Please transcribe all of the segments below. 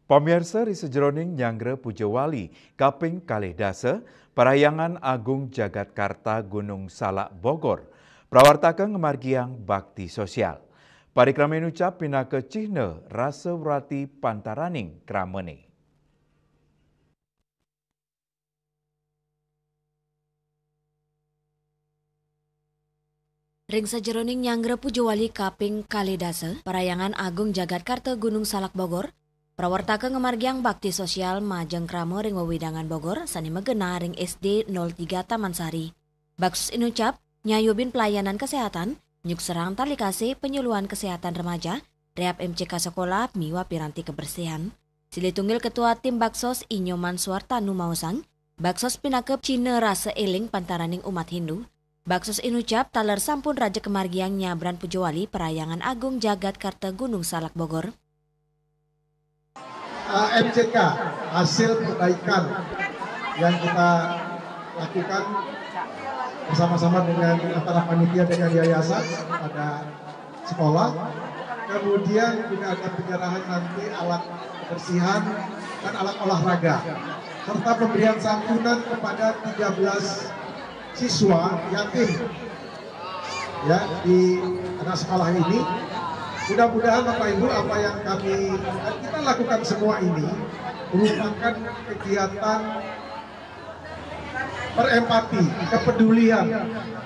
Pamirsa Risa Jroning Nyangre Pujawali, Kaping Kalih Dasa, Parayangan Agung Jagatkarta Gunung Salak Bogor, prawartakeun ngamargiang bakti sosial. Parikrame nucap pinake cihne rasa wrati pantaraning kramene. Ring sajeroning Nyangre Pujawali Kaping Kalih Dasa, Parayangan Agung Jagatkarta Gunung Salak Bogor, prawartakeun ngamargiang bakti sosial majeng krama ring wewidangan Bogor sani megena ring SD 03 Taman Sari. Baksus inucap nyayubin pelayanan kesehatan, nyuk serang tali kasih penyuluhan kesehatan remaja, rehab MCK sekolah miwa piranti kebersihan. Sili tunggil ketua tim Baksos Inyoman Suartanu Mausang, Baksos pinakep Cina rasa eling pantaraning umat Hindu. Baksos inucap taler sampun raja kemargiang nyabran Pujawali Parayangan Agung Jagatkarta Gunung Salak Bogor. MCK hasil perbaikan yang kita lakukan bersama-sama dengan antara panitia dengan yayasan pada sekolah. Kemudian juga ada penyerahan nanti alat kebersihan dan alat olahraga serta pemberian santunan kepada 13 siswa yatim ya di anak sekolah ini. Mudah-mudahan Bapak Ibu apa yang kita lakukan semua ini merupakan kegiatan berempati, kepedulian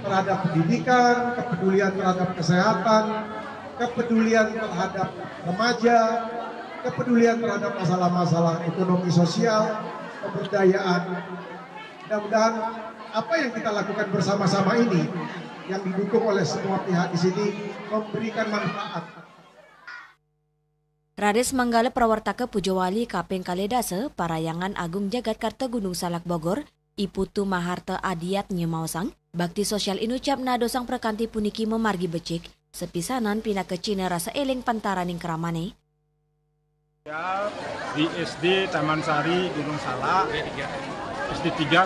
terhadap pendidikan, kepedulian terhadap kesehatan, kepedulian terhadap remaja, kepedulian terhadap masalah-masalah ekonomi sosial, pemberdayaan. Mudah-mudahan apa yang kita lakukan bersama-sama ini yang didukung oleh semua pihak di sini memberikan manfaat. Rades Manggala prawartake Pujawali Kaping Kalih Dasa, Parayangan Agung Jagatkarta Gunung Salak Bogor, Iputu Maharta Adiat Nyemausang, bakti sosial inucap nadosang perkanti puniki memargi becik, sepisanan pinake Cina rasa eling pantaraning keramane. Di SD Taman Sari Gunung Salak, SD 3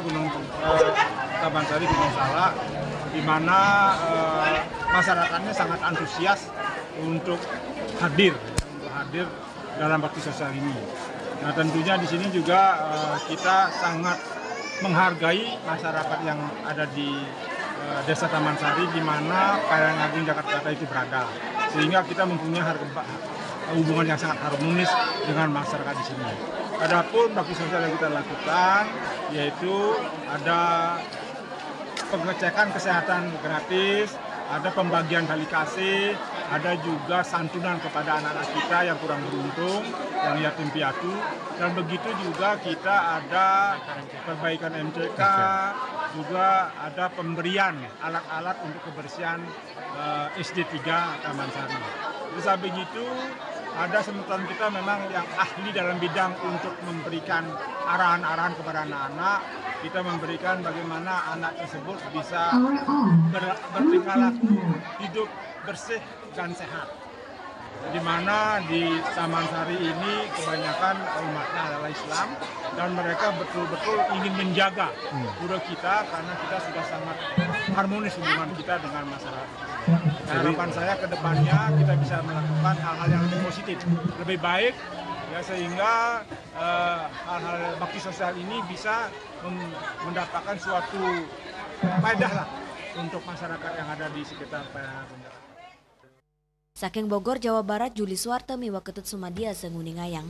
Taman Sari Gunung Salak, di mana masyarakatnya sangat antusias untuk hadir dalam bakti sosial ini. Nah tentunya di sini juga kita sangat menghargai masyarakat yang ada di Desa Taman Sari, di mana Parayangan Agung Jakarta itu berada, sehingga kita mempunyai hubungan yang sangat harmonis dengan masyarakat di sini. Adapun bakti sosial yang kita lakukan yaitu ada pengecekan kesehatan gratis, ada pembagian tali kasih, ada juga santunan kepada anak-anak kita yang kurang beruntung, yang yatim piatu, dan begitu juga kita ada perbaikan MCK, juga ada pemberian alat-alat untuk kebersihan SD 3 Taman Sari. Terus begitu ada semeton kita memang yang ahli dalam bidang untuk memberikan arahan-arahan kepada anak-anak. Kita memberikan bagaimana anak tersebut bisa bertingkah laku hidup bersih dan sehat. Di mana di Taman Sari ini kebanyakan umatnya adalah Islam dan mereka betul-betul ingin menjaga budaya kita karena kita sudah sangat harmonis hubungan kita dengan masyarakat. Harapan saya ke depannya kita bisa melakukan hal-hal yang lebih positif, lebih baik, ya, sehingga hal-hal bakti sosial ini bisa mendapatkan suatu faedah lah untuk masyarakat yang ada di sekitar Parayangan. Saking Bogor, Jawa Barat, Juli Suwarta miwa Ketut Sumadia Senguningayang.